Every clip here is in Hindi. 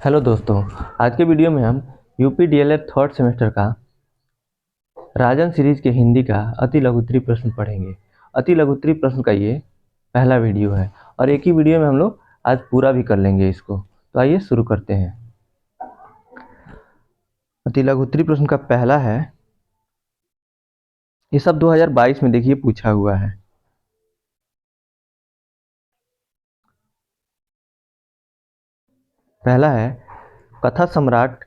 हेलो दोस्तों, आज के वीडियो में हम यूपी डीएलएड थर्ड सेमेस्टर का राजन सीरीज के हिंदी का अति लघुत्तरी प्रश्न पढ़ेंगे। अति लघुत्तरी प्रश्न का ये पहला वीडियो है और एक ही वीडियो में हम लोग आज पूरा भी कर लेंगे इसको। तो आइए शुरू करते हैं। अति लघुत्तरी प्रश्न का पहला है, ये सब 2022 में देखिए पूछा हुआ है। पहला है, कथा सम्राट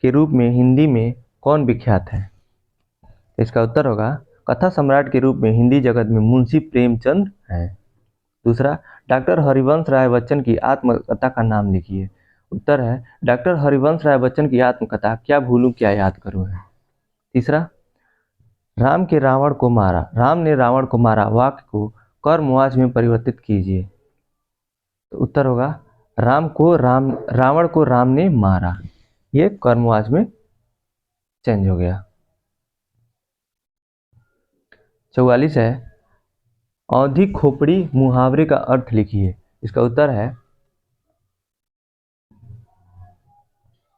के रूप में हिंदी में कौन विख्यात है? इसका उत्तर होगा, कथा सम्राट के रूप में हिंदी जगत में मुंशी प्रेमचंद हैं। दूसरा, डॉक्टर हरिवंश राय बच्चन की आत्मकथा का नाम लिखिए। उत्तर है, डॉक्टर हरिवंश राय बच्चन की आत्मकथा क्या भूलूं क्या याद करूं है। तीसरा, राम ने रावण को मारा वाक्य को कर्मवाच में परिवर्तित कीजिए। तो उत्तर होगा, रावण को राम ने मारा, ये कर्मवाच में चेंज हो गया। 44 है, औधी खोपड़ी मुहावरे का अर्थ लिखिए। इसका उत्तर है,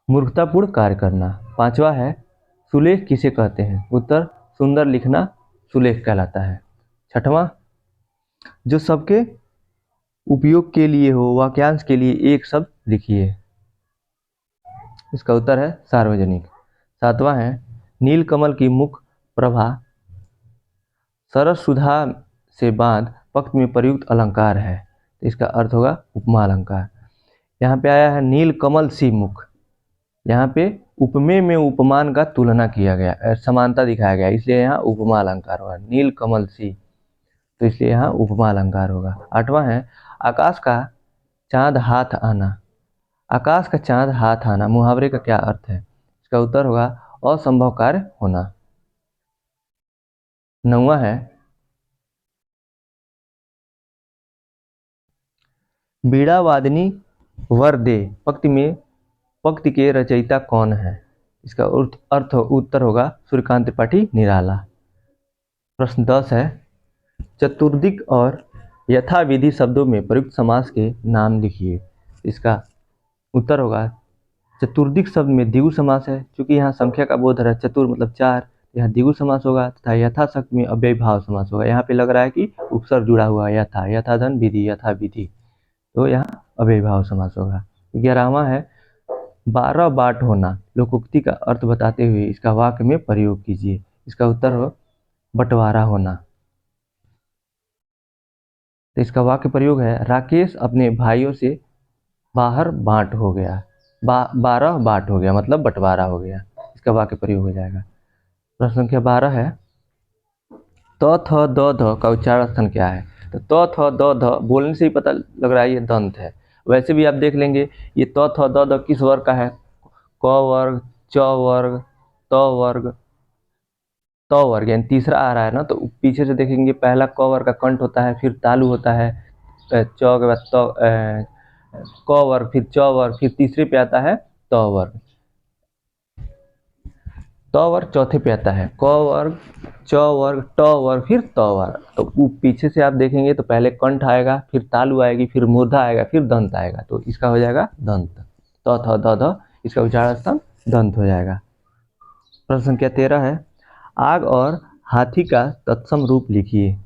मूर्खतापूर्ण कार्य करना। पांचवा है, सुलेख किसे कहते हैं? उत्तर, सुंदर लिखना सुलेख कहलाता है। छठवां, जो सबके उपयोग के लिए हो वाक्यांश के लिए एक शब्द लिखिए। इसका उत्तर है, सार्वजनिक। सातवां है, नीलकमल की मुख प्रभा सरस सुधा से बांध पक्त में प्रयुक्त अलंकार है। तो इसका अर्थ होगा उपमा अलंकार। यहाँ पे आया है नीलकमल सी मुख, यहाँ पे उपमेय में उपमान का तुलना किया गया, समानता दिखाया गया, इसलिए यहाँ उपमा अलंकार होगा। नील कमल सी, तो इसलिए यहाँ उपमा अलंकार होगा। आठवां है, आकाश का चांद हाथ आना। आकाश का चांद हाथ आना मुहावरे का क्या अर्थ है? इसका उत्तर होगा, असंभव कार्य होना। नौवां है, बीड़ा वादनी वर दे पंक्ति के रचयिता कौन है? इसका उत्तर होगा, सूर्यकांत त्रिपाठी निराला। प्रश्न 10 है, चतुर्दिक और यथाविधि शब्दों में प्रयुक्त समास के नाम लिखिए। इसका उत्तर होगा, चतुर्दिक शब्द में द्विगु समास है, क्योंकि यहाँ संख्या का बोध है, चतुर मतलब 4, यहाँ द्विगु समास होगा, तथा यथा शब्द में अव्ययी भाव समास होगा। यहाँ पे लग रहा है कि उपसर्ग जुड़ा हुआ है, यथा धन विधि यथा विधि, तो यहाँ अव्ययी भाव समास होगा। 11वां है, 12 बाट होना लोकोक्ति का अर्थ बताते हुए इसका वाक्य में प्रयोग कीजिए। इसका उत्तर हो, बंटवारा होना। तो इसका वाक्य प्रयोग है, राकेश अपने भाइयों से बाहर बांट हो गया। 12 बाट हो गया मतलब बंटवारा हो गया, इसका वाक्य प्रयोग हो जाएगा। प्रश्न संख्या 12 है, त थ द ध का उच्चारण स्थान क्या है? तो त थ द ध बोलने से ही पता लग रहा है ये दंत है। वैसे भी आप देख लेंगे ये त थ द ध किस वर्ग का है? क वर्ग, च वर्ग, त वर्ग, त वर्ग, यानी तीसरा आ रहा है ना। तो पीछे से देखेंगे, पहला क वर्ग का कंठ होता है, फिर तालु होता है, च के बाद क वर्ग, फिर च वर्ग, फिर तीसरे पे आता है त वर्ग। त वर्ग चौथे पे आता है, क वर्ग, च वर्ग, ट वर्ग, फिर त वर्ग। तो पीछे से आप देखेंगे तो पहले कंठ आएगा, फिर तालु आएगी, फिर मूर्धा आएगा, फिर दंत आएगा, तो इसका हो जाएगा दंत। त थ द ध, इसका उच्चारण स्थान दंत हो जाएगा। प्रश्न संख्या 13 है, आग और हाथी का तत्सम रूप लिखिए।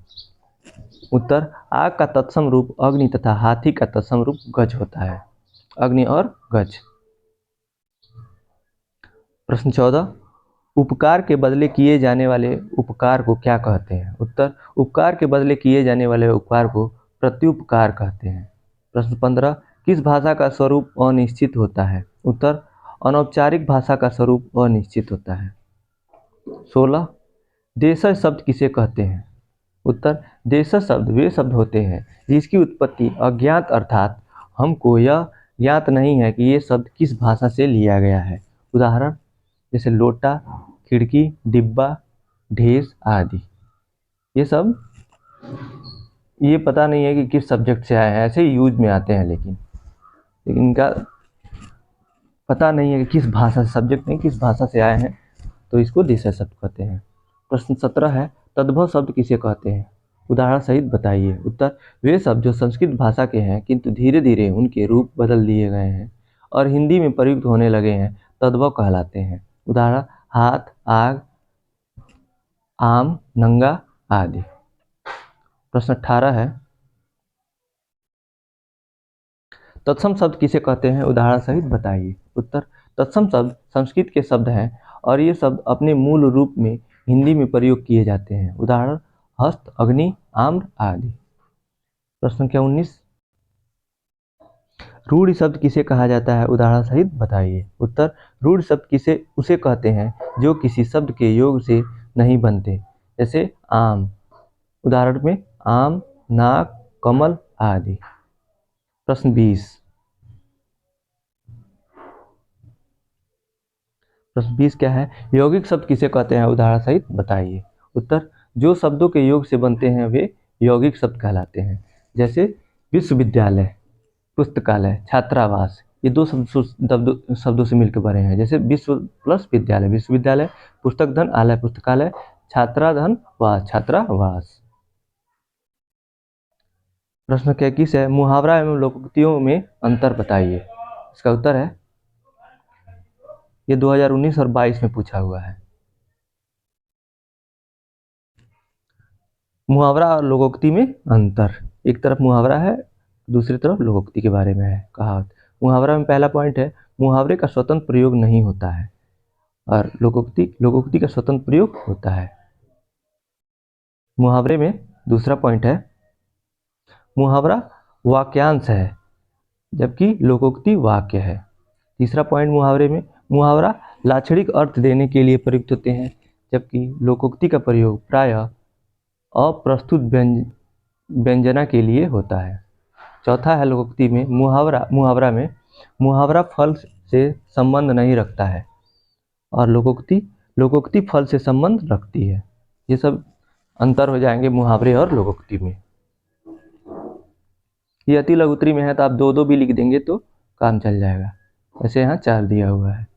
उत्तर, आग का तत्सम रूप अग्नि तथा हाथी का तत्सम रूप गज होता है। अग्नि और गज। प्रश्न 14, उपकार के बदले किए जाने वाले उपकार को क्या कहते हैं? उत्तर, उपकार के बदले किए जाने वाले उपकार को प्रत्युपकार कहते हैं। प्रश्न 15, किस भाषा का स्वरूप अनिश्चित होता है? उत्तर, अनौपचारिक भाषा का स्वरूप अनिश्चित होता है। 16, देशज शब्द किसे कहते हैं? उत्तर, देशज शब्द वे शब्द होते हैं जिसकी उत्पत्ति अज्ञात अर्थात हमको यह ज्ञात नहीं है कि ये शब्द किस भाषा से लिया गया है। उदाहरण जैसे लोटा, खिड़की, डिब्बा, ढेस आदि, ये सब ये पता नहीं है कि किस सब्जेक्ट से आए हैं, ऐसे ही यूज में आते हैं, लेकिन इनका पता नहीं है कि किस भाषा से, सब्जेक्ट नहीं किस भाषा से आए हैं, तो इसको देशज शब्द कहते हैं। प्रश्न 17 है, तद्भव शब्द किसे कहते हैं? उदाहरण सहित बताइए। उत्तर, वे शब्द जो संस्कृत भाषा के हैं किंतु धीरे धीरे उनके रूप बदल दिए गए हैं और हिंदी में प्रयुक्त होने लगे हैं तद्भव कहलाते हैं। उदाहरण हाथ, आग, आम, नंगा आदि। प्रश्न 18 है, तत्सम शब्द किसे कहते हैं, उदाहरण सहित बताइए। उत्तर, तत्सम शब्द संस्कृत के शब्द हैं और ये शब्द अपने मूल रूप में हिंदी में प्रयोग किए जाते हैं। उदाहरण हस्त, अग्नि, आम्र आदि। प्रश्न संख्या 19, रूढ़ शब्द किसे कहा जाता है, उदाहरण सहित बताइए। उत्तर, रूढ़ शब्द किसे उसे कहते हैं जो किसी शब्द के योग से नहीं बनते, जैसे आम, उदाहरण में आम, नाक, कमल आदि। प्रश्न 20, प्रश्न 20 क्या है, यौगिक शब्द किसे कहते हैं, उदाहरण सहित बताइए। उत्तर, जो शब्दों के योग से बनते हैं वे यौगिक शब्द कहलाते हैं, जैसे विश्वविद्यालय, पुस्तकालय, छात्रावास। ये दो शब्दों से मिलकर बने हैं, जैसे विश्व प्लस विद्यालय, विश्वविद्यालय, पुस्तक धन, आलय पुस्तकालय, छात्रा धन वास, छात्रावास। प्रश्न क्या किस है, मुहावरा एवं लोकोक्तियों में अंतर बताइए। इसका उत्तर है, ये 2019 और 22 में पूछा हुआ है। मुहावरा और लोकोक्ति में अंतर, एक तरफ मुहावरा है, दूसरी तरफ लोकोक्ति के बारे में है कहावत। मुहावरा में पहला पॉइंट है, मुहावरे का स्वतंत्र प्रयोग नहीं होता है, और लोकोक्ति का स्वतंत्र प्रयोग होता है। मुहावरे में दूसरा पॉइंट है, मुहावरा वाक्यांश है जबकि लोकोक्ति वाक्य है। तीसरा पॉइंट, मुहावरे में मुहावरा लाक्षणिक अर्थ देने के लिए प्रयुक्त होते हैं, जबकि लोकोक्ति का प्रयोग प्रायः अप्रस्तुत व्यंजना के लिए होता है। चौथा है, लोकोक्ति में मुहावरा में मुहावरा फल से संबंध नहीं रखता है और लोकोक्ति फल से संबंध रखती है। ये सब अंतर हो जाएंगे मुहावरे और लोकोक्ति में। ये अति लघुत्तरी में है तो आप 2-2 भी लिख देंगे तो काम चल जाएगा, वैसे यहाँ 4 दिया हुआ है।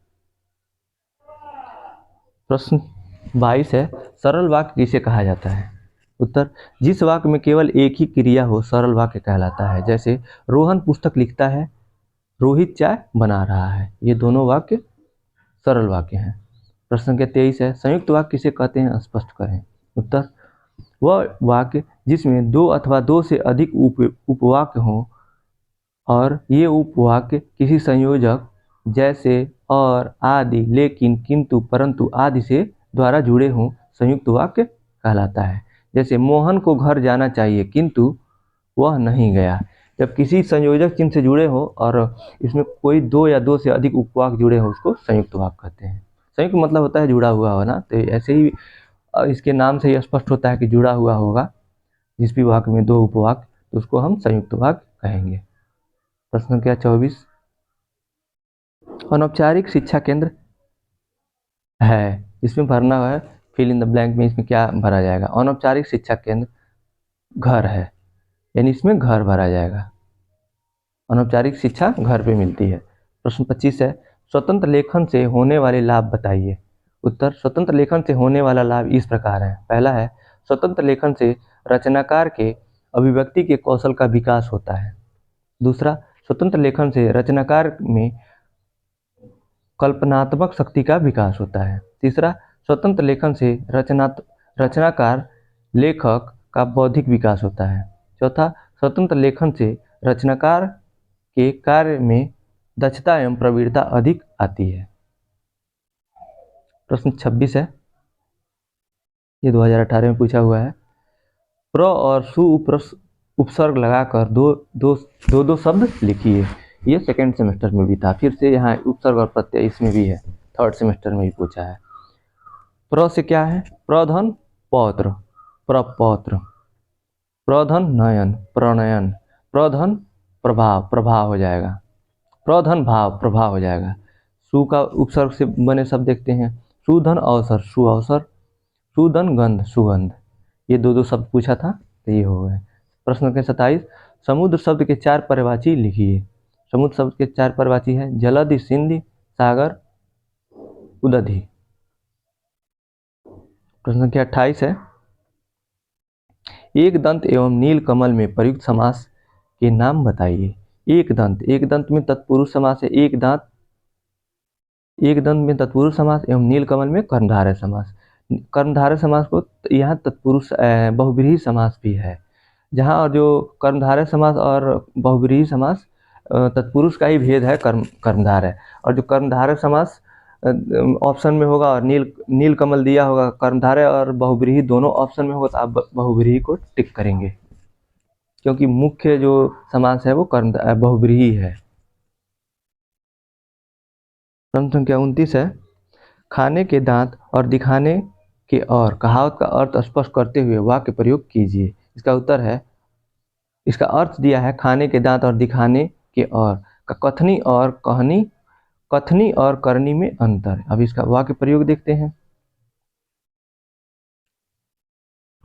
प्रश्न 22 है, सरल वाक्य किसे कहा जाता है। उत्तर, जिस वाक्य में केवल एक ही क्रिया हो सरल वाक्य कहलाता है, जैसे रोहन पुस्तक लिखता है, रोहित चाय बना रहा है। ये दोनों वाक्य सरल वाक्य हैं। प्रश्न संख्या 23 है, संयुक्त वाक्य किसे कहते हैं, स्पष्ट करें। उत्तर, वह वाक्य जिसमें 2 अथवा 2 से अधिक उपवाक्य हों और ये उपवाक्य किसी संयोजक जैसे और, आदि, लेकिन, किंतु, परंतु आदि से द्वारा जुड़े हों, संयुक्त वाक्य कहलाता है। जैसे मोहन को घर जाना चाहिए किंतु वह नहीं गया। जब किसी संयोजक चिन्ह से जुड़े हो और इसमें कोई 2 या 2 से अधिक उपवाक्य जुड़े हो, उसको संयुक्त वाक्य कहते हैं। संयुक्त मतलब होता है जुड़ा हुआ होना, तो ऐसे ही इसके नाम से ही स्पष्ट होता है कि जुड़ा हुआ होगा। जिस भी वाक्य में 2 उपवाक्य, तो उसको हम संयुक्त वाक्य कहेंगे। प्रश्न संख्या 24, अनौपचारिक शिक्षा केंद्र है, इसमें भरना है फिल इन द ब्लैंक में, इसमें क्या भरा जाएगा। अनौपचारिक शिक्षा केंद्र घर है, यानी इसमें घर भरा जाएगा। अनौपचारिक शिक्षा घर पे मिलती है। प्रश्न 25 है, स्वतंत्र लेखन से होने वाले लाभ बताइए। उत्तर, स्वतंत्र लेखन से होने वाला लाभ इस प्रकार है। पहला है, स्वतंत्र लेखन से रचनाकार के अभिव्यक्ति के कौशल का विकास होता है। दूसरा, स्वतंत्र लेखन से रचनाकार में कल्पनात्मक शक्ति का विकास होता है। तीसरा, स्वतंत्र लेखन से रचनाकार लेखक का बौद्धिक विकास होता है। चौथा, स्वतंत्र लेखन से रचनाकार के कार्य में दक्षता एवं प्रवीणता अधिक आती है। प्रश्न 26 है, ये 2018 में पूछा हुआ है। प्र और सु उपसर्ग लगाकर दो शब्द लिखिए। ये सेकेंड सेमेस्टर में भी था, फिर से यहाँ उपसर्ग और प्रत्यय इसमें भी है, थर्ड सेमेस्टर में भी पूछा है। प्र से क्या है, प्रधन पौत्र, प्रपौत्र, प्रधन नयन, प्रणयन, प्रधन प्रभाव हो जाएगा, प्रधन भाव, प्रभाव हो जाएगा। सु का उपसर्ग से बने शब्द देखते हैं, सुधन अवसर, सुअवसर, सुधन गंध, सुगंध। ये 2 शब्द पूछा था, तो ये हो गए। प्रश्न संख्या 27, समुद्र शब्द के 4 पर्यायवाची लिखिए। समुद्र शब्द के 4 पर्यायवाची है, जलधि, सिंधि, सागर, उदधि। प्रश्न संख्या 28 है, एक दंत एवं नील कमल में प्रयुक्त समास के नाम बताइए। एक दंत, एक दंत में तत्पुरुष समास है, एक दांत, एक दंत में तत्पुरुष समास एवं नीलकमल में कर्मधारय समास। कर्मधारय समास को यहाँ तत्पुरुष बहुव्रीहि समास भी है, जहाँ और जो कर्मधारय समास और बहुव्रीहि समास तत्पुरुष का ही भेद है कर्मधारय, और जो कर्मधारय समास ऑप्शन में होगा और नीलकमल दिया होगा, कर्मधारय और बहुव्रीहि दोनों ऑप्शन में होगा, तो आप बहुव्रीहि को टिक करेंगे, क्योंकि मुख्य जो समास है वो बहुव्रीहि है। प्रश्न संख्या 29 है, खाने के दांत और दिखाने के और कहावत का अर्थ स्पष्ट करते हुए वाक्य प्रयोग कीजिए। इसका उत्तर है, इसका अर्थ दिया है खाने के दांत और दिखाने के और का कथनी और करनी में अंतर। अब इसका वाक्य प्रयोग देखते हैं।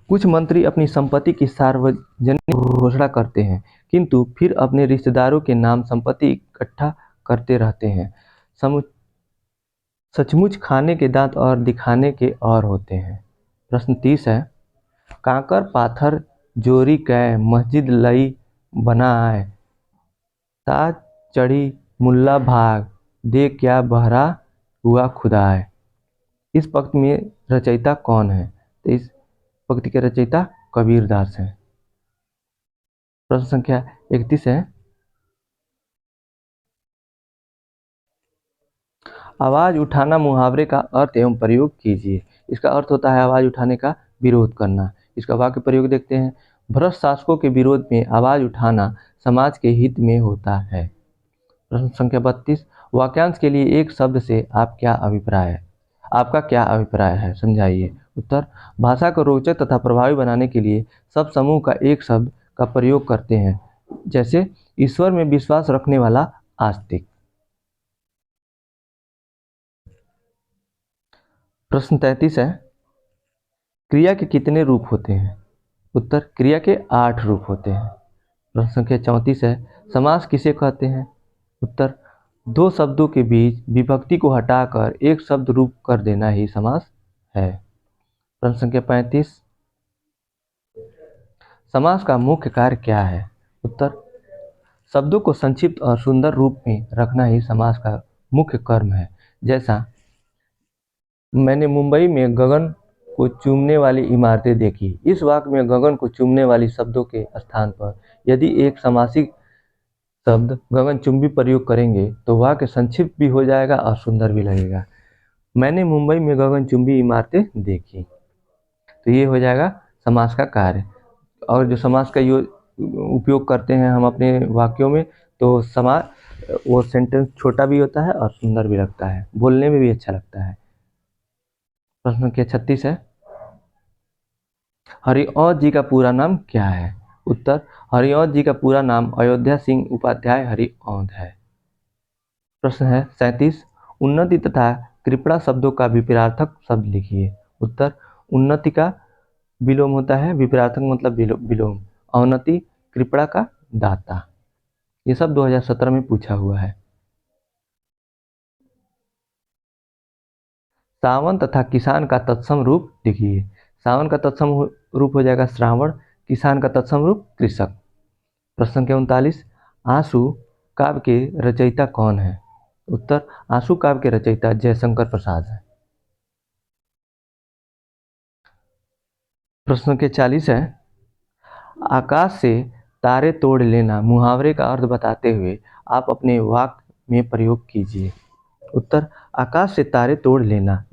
कुछ मंत्री अपनी संपत्ति की सार्वजनिक घोषणा करते हैं, किंतु फिर अपने रिश्तेदारों के नाम संपत्ति इकट्ठा करते रहते हैं। सचमुच खाने के दांत और दिखाने के और होते हैं। प्रश्न 30 है, कांकर पाथर जोरी कै मस्जिद लई बनाए, ताज चढ़ी मुल्ला भाग दे क्या बहरा हुआ खुदाए। इस पंक्ति में रचयिता कौन है? तो इस पंक्ति के रचयिता कबीरदास हैं। प्रश्न संख्या 31 है, आवाज उठाना मुहावरे का अर्थ एवं प्रयोग कीजिए। इसका अर्थ होता है आवाज उठाने का विरोध करना। इसका वाक्य प्रयोग देखते हैं। भ्रष्ट शासकों के विरोध में आवाज उठाना समाज के हित में होता है। प्रश्न संख्या 32, वाक्यांश के लिए एक शब्द से आपका क्या अभिप्राय है, समझाइए। उत्तर, भाषा को रोचक तथा प्रभावी बनाने के लिए सब समूह का एक शब्द का प्रयोग करते हैं, जैसे ईश्वर में विश्वास रखने वाला आस्तिक। प्रश्न 33 है, क्रिया के कितने रूप होते हैं? उत्तर, क्रिया के 8 रूप होते हैं। प्रश्न संख्या 34 है, समास किसे कहते हैं? उत्तर, दो शब्दों के बीच विभक्ति को हटाकर एक शब्द रूप कर देना ही समास है। प्रश्न संख्या 35, समास का मुख्य कार्य क्या है? उत्तर, शब्दों को संक्षिप्त और सुंदर रूप में रखना ही समास का मुख्य कर्म है। जैसा, मैंने मुंबई में गगन को चूमने वाली इमारतें देखी। इस वाक्य में गगन को चूमने वाली शब्दों के स्थान पर यदि एक समासिक शब्द गगनचुंबी प्रयोग करेंगे तो वाक्य संक्षिप्त भी हो जाएगा और सुंदर भी लगेगा। मैंने मुंबई में गगनचुंबी इमारतें देखी, तो ये हो जाएगा समास का कार्य। और जो समास का उपयोग करते हैं हम अपने वाक्यों में, तो वो सेंटेंस छोटा भी होता है और सुंदर भी लगता है, बोलने में भी अच्छा लगता है। प्रश्न संख्या 36 है, हरिऔध जी का पूरा नाम क्या है? उत्तर, हरिऔध जी का पूरा नाम अयोध्या सिंह उपाध्याय हरिऔध है। प्रश्न है 37, उन्नति तथा कृपणा शब्दों का विपरीतार्थक शब्द लिखिए। उत्तर, उन्नति का विलोम होता है, विपरीतार्थक मतलब विलोम, अवनति, कृपणा का दाता। ये सब 2017 में पूछा हुआ है। सावन तथा किसान का तत्सम रूप लिखिए। सावन का तत्सम रूप हो जाएगा श्रावण, किसान का तत्सम रूप कृषक। प्रश्न संख्या 39, आंसू काव्य के रचयिता कौन है? उत्तर, आंसू काव्य के रचयिता जयशंकर प्रसाद है। प्रश्न संख्या 40 है, आकाश से तारे तोड़ लेना मुहावरे का अर्थ बताते हुए आप अपने वाक्य में प्रयोग कीजिए। उत्तर, आकाश से तारे तोड़ लेना,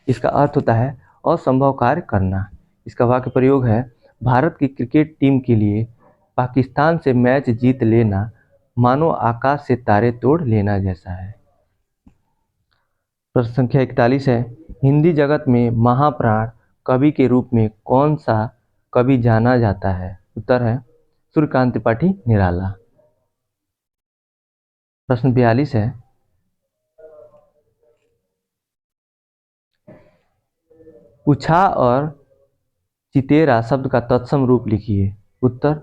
इसका अर्थ होता है असंभव कार्य करना। इसका वाक्य प्रयोग है, भारत की क्रिकेट टीम के लिए पाकिस्तान से मैच जीत लेना मानो आकाश से तारे तोड़ लेना जैसा है। प्रश्न संख्या 41 है, हिंदी जगत में महाप्राण कवि के रूप में कौन सा कवि जाना जाता है? उत्तर है सूर्यकांत त्रिपाठी निराला। प्रश्न 42 है, उछा और चितेरा शब्द का तत्सम रूप लिखिए। उत्तर,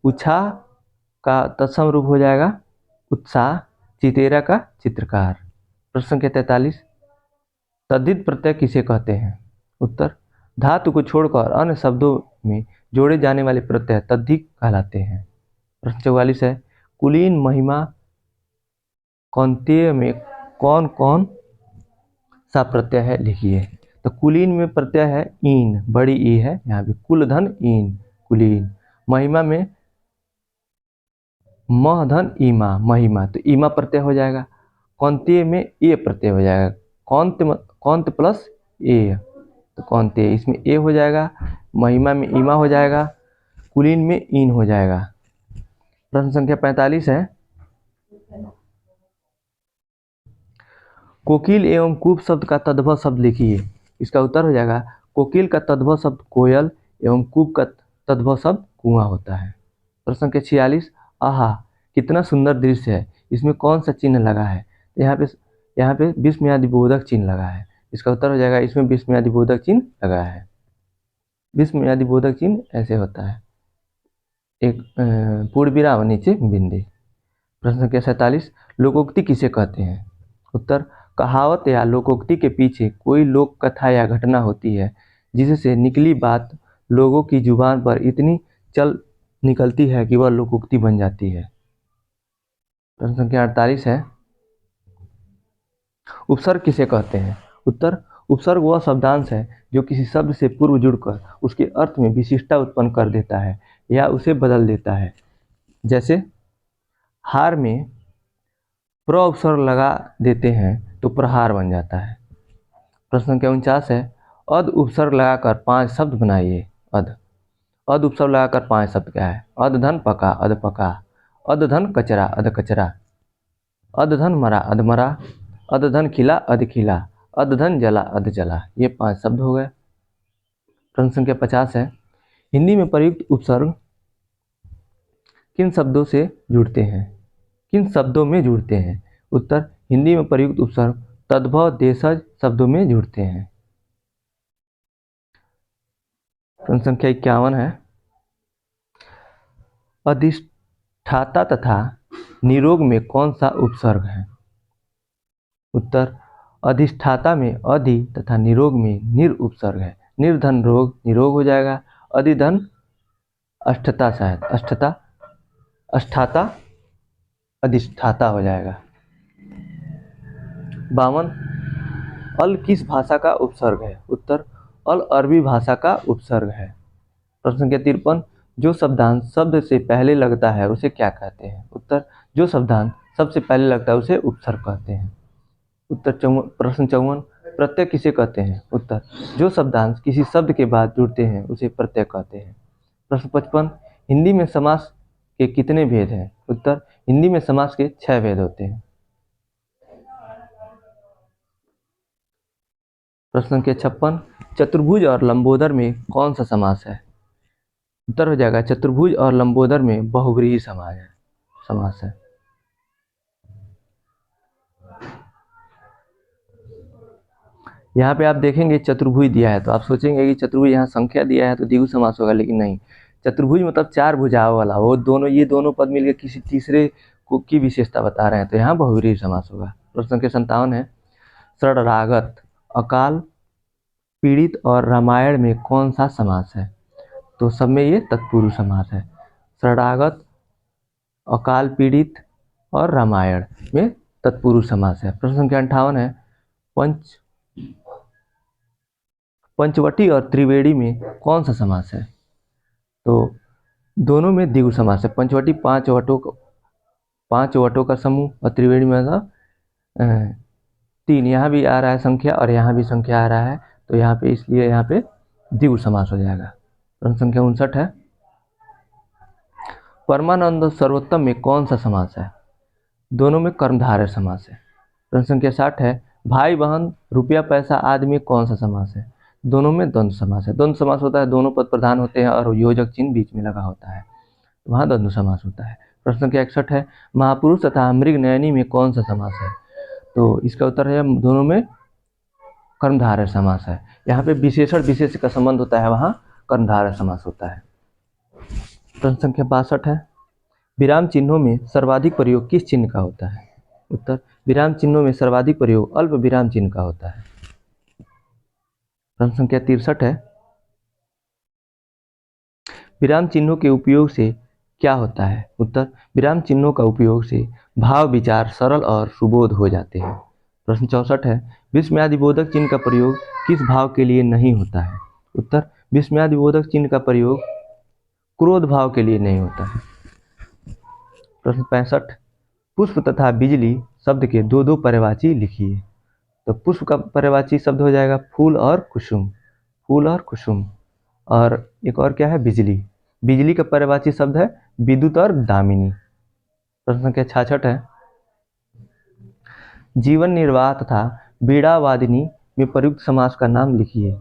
उछा का तत्सम रूप हो जाएगा उत्साह, चितेरा का चित्रकार। प्रश्न संख्या 43, तद्धित प्रत्यय किसे कहते हैं? उत्तर, धातु को छोड़कर अन्य शब्दों में जोड़े जाने वाले प्रत्यय तद्धित कहलाते हैं। प्रश्न 44 है, कुलीन महिमा कौंतेय में कौन कौन सा प्रत्यय है लिखिए। तो कुलीन में प्रत्यय है ईन, बड़ी ई है यहाँ पे, कुल धन ईन कुलीन। महिमा में मह धन ईमा महिमा, तो ईमा प्रत्यय हो जाएगा। कौंतेय में ए प्रत्यय हो जाएगा, कौंत प्लस ए, तो कौंतेय, इसमें ए हो जाएगा। महिमा में ईमा हो जाएगा, कुलीन में ईन हो जाएगा। प्रश्न संख्या 45 है, कोकिल एवं कूप शब्द का तद्भव शब्द लिखिए। इसका उत्तर हो जाएगा कोकिल का तद्भव शब्द कोयल एवं कूप का तद्भव शब्द कुआं होता है। प्रश्न संख्या 46, आहा कितना सुंदर दृश्य है, इसमें कौन सा चिन्ह लगा है। यहाँ पे विस्मयादिबोधक चिन्ह लगा है। इसका उत्तर हो जाएगा इसमें विस्मयादिबोधक चिन्ह लगा है। विस्मयादिबोधक चिन्ह ऐसे होता है, एक पूर्ण विराम नीचे बिंदी। प्रश्न संख्या 47, लोकोक्ति किसे कहते हैं। उत्तर, कहावत या लोकोक्ति के पीछे कोई लोक कथा या घटना होती है जिससे निकली बात लोगों की जुबान पर इतनी चल निकलती है कि वह लोकोक्ति बन जाती है। प्रश्न संख्या 48 है, उपसर्ग किसे कहते हैं। उत्तर, उपसर्ग वह शब्दांश है जो किसी शब्द से पूर्व जुड़कर उसके अर्थ में विशिष्टता उत्पन्न कर देता है या उसे बदल देता है। जैसे हार में प्र उपसर्ग लगा देते हैं तो प्रहार बन जाता है। प्रश्न संख्या 49 है, अध उपसर्ग लगाकर 5 शब्द बनाइए। अध उपसर्ग लगाकर 5 शब्द क्या है। अध धन पका, अध पका। अध धन कचरा, अध कचरा। अध धन मरा, अध मरा। अध धन खिला, अध खिला। अध धन जला, अध जला। ये 5 शब्द हो गए। प्रश्न संख्या 50 है, हिंदी में प्रयुक्त उपसर्ग किन शब्दों से जुड़ते हैं, किन शब्दों में जुड़ते हैं। उत्तर, हिंदी में प्रयुक्त उपसर्ग तद्भव देशज शब्दों में जुड़ते हैं। प्रश्न संख्या 51 है, अधिष्ठाता तथा निरोग में कौन सा उपसर्ग है। उत्तर, अधिष्ठाता में अधि तथा निरोग में निर उपसर्ग है। निर्धन रोग निरोग हो जाएगा। अधिधन अष्टता, शायद अष्टता, अष्टाता अधिष्ठाता हो जाएगा। 52, अल किस भाषा का उपसर्ग है। उत्तर, अल अरबी भाषा का उपसर्ग है। प्रश्न संख्या 53, जो शब्दांश शब्द से पहले लगता है उसे क्या कहते हैं। उत्तर, जो शब्दांश सबसे पहले लगता है उसे उपसर्ग कहते हैं। उत्तर प्रश्न 54, प्रत्यय किसे कहते हैं। उत्तर, जो शब्दांश किसी शब्द के बाद जुड़ते हैं उसे प्रत्यय कहते हैं। प्रश्न 55, हिंदी में समास के कितने भेद हैं। उत्तर, हिंदी में समास के 6 भेद होते हैं। प्रश्न संख्या 56, चतुर्भुज और लंबोदर में कौन सा समास है। उत्तर हो जाएगा चतुर्भुज और लंबोदर में बहुव्रीहि समास है। यहाँ पे आप देखेंगे चतुर्भुज दिया है तो आप सोचेंगे कि चतुर्भुज यहाँ संख्या दिया है तो द्विगु समास होगा, लेकिन नहीं। चतुर्भुज मतलब 4 भुजाओं वाला, वो दोनों, ये दोनों पद मिलकर किसी तीसरे को की विशेषता बता रहे हैं, तो यहाँ बहुव्रीहि समास होगा। प्रश्न संख्या 57 है, षडरागत, अकाल पीड़ित और रामायण में कौन सा समास है। तो सब में ये तत्पुरुष समास है। षडरागत, अकाल पीड़ित और रामायण में तत्पुरुष समास है। प्रश्न संख्या 58 है, पंचवटी और त्रिवेणी में कौन सा समास है। तो दोनों में द्विगु समास है। पंचवटी 5 वटों का समूह और त्रिवेणी में 3, यहाँ भी आ रहा है संख्या और यहाँ भी संख्या आ रहा है, तो यहाँ पे इसलिए यहाँ पे द्विगु समास हो जाएगा। प्रश्न संख्या 59 है, परमानंद सर्वोत्तम में कौन सा समास है। दोनों में कर्मधारय समास है। प्रश्न संख्या 60 है, भाई बहन रुपया पैसा आदि में कौन सा समास है। दोनों में द्वंद्व समास है। द्वंद्व समास होता है दोनों पद प्रधान होते हैं और योजक चिन्ह बीच में लगा होता है, वहाँ द्वंद्व समास होता है। प्रश्न संख्या 61 है, महापुरुष तथा मृगनयनी में कौन सा समास है। तो इसका उत्तर है दोनों में कर्मधारय समास है। यहाँ पे विशेषण विशेष का संबंध होता है, वहाँ कर्मधारय समास होता है। प्रश्न संख्या 62 है, विराम चिन्हों में सर्वाधिक प्रयोग किस चिन्ह का होता है। उत्तर, विराम चिन्हों में सर्वाधिक प्रयोग अल्प विराम चिन्ह का होता है। प्रश्न संख्या 63 है, विराम चिन्हों के उपयोग से क्या होता है? उत्तर, विराम चिन्हों का उपयोग से भाव विचार सरल और सुबोध हो जाते हैं। प्रश्न 64 है, विस्मयादिबोधक चिन्ह का प्रयोग किस भाव के लिए नहीं होता है? उत्तर, विस्मयादिबोधक चिन्ह का प्रयोग क्रोध भाव के लिए नहीं होता है। प्रश्न 65, पुष्प तथा बिजली शब्द के दो दो पर्यायवाची लिखिए। तो पुष्प का पर्यायवाची शब्द हो जाएगा फूल और कुसुम, फूल और कुसुम। और एक और क्या है? बिजली। बिजली का पर्यायवाची शब्द है विद्युत और दामिनी। प्रश्न संख्या 66 है, जीवन निर्वाह तथा वीणावादिनी में प्रयुक्त समास का नाम लिखिए।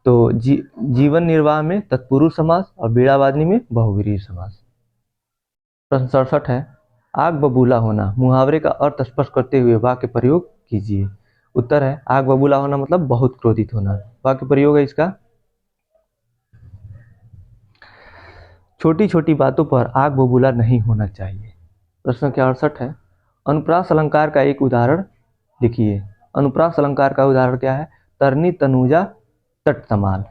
तो जीवन निर्वाह में तत्पुरुष समास और वीणावादिनी में बहुव्रीहि समास। प्रश्न 67 है, आग बबूला होना मुहावरे का अर्थ स्पष्ट करते हुए वाक्य प्रयोग कीजिए। उत्तर है, आग बबूला होना मतलब बहुत क्रोधित होना। वाक्य प्रयोग है इसका, छोटी छोटी बातों पर आग बबूला नहीं होना चाहिए। प्रश्न संख्या 68 है, अनुप्रास अलंकार का एक उदाहरण लिखिए। अनुप्रास अलंकार का उदाहरण क्या है? तरनी तनुजा तटतमाल,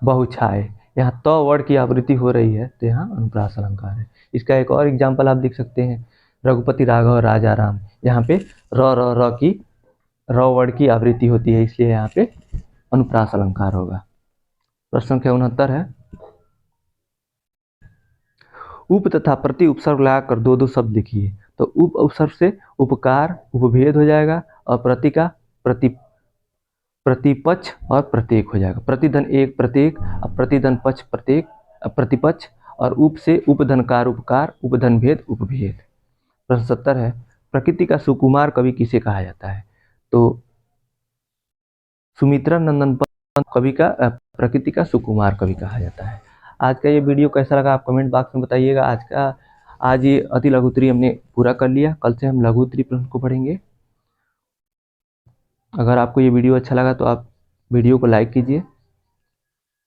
बहुछाए। यहाँ त वर्ड की आवृत्ति हो रही है तो यहाँ अनुप्रास अलंकार है। इसका एक और एग्जाम्पल आप लिख सकते हैं, रघुपति राघव राजा राम। यहाँ पे र वर्ड की आवृत्ति होती है, इसलिए यहाँ पे अनुप्रास अलंकार होगा। प्रश्न संख्या 69 है, उप तथा प्रति उपसर्ग लगाकर दो दो शब्द लिखिए। तो उप उपसर्ग से उपकार उपभेद हो जाएगा और प्रति का प्रतिपक्ष और प्रत्येक हो जाएगा। प्रतिधन एक प्रत्येक, प्रतिधन पक्ष प्रत्येक प्रतिपक्ष, और उप से उपधनकार उपकार, उपधन भेद उपभेद। प्रश्न 70 है, प्रकृति का सुकुमार कवि किसे कहा जाता है? तो सुमित्रा नंदन पंत कवि का प्रकृति का सुकुमार कवि कहा जाता है। आज का ये वीडियो कैसा लगा आप कमेंट बॉक्स में बताइएगा। आज ये अति लघु उत्तरी हमने पूरा कर लिया, कल से हम लघु उत्तरी प्रश्न को पढ़ेंगे। अगर आपको ये वीडियो अच्छा लगा तो आप वीडियो को लाइक कीजिए,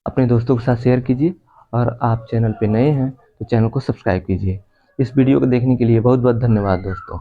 अपने दोस्तों के साथ शेयर कीजिए, और आप चैनल पे नए हैं तो चैनल को सब्सक्राइब कीजिए। इस वीडियो को देखने के लिए बहुत बहुत धन्यवाद दोस्तों।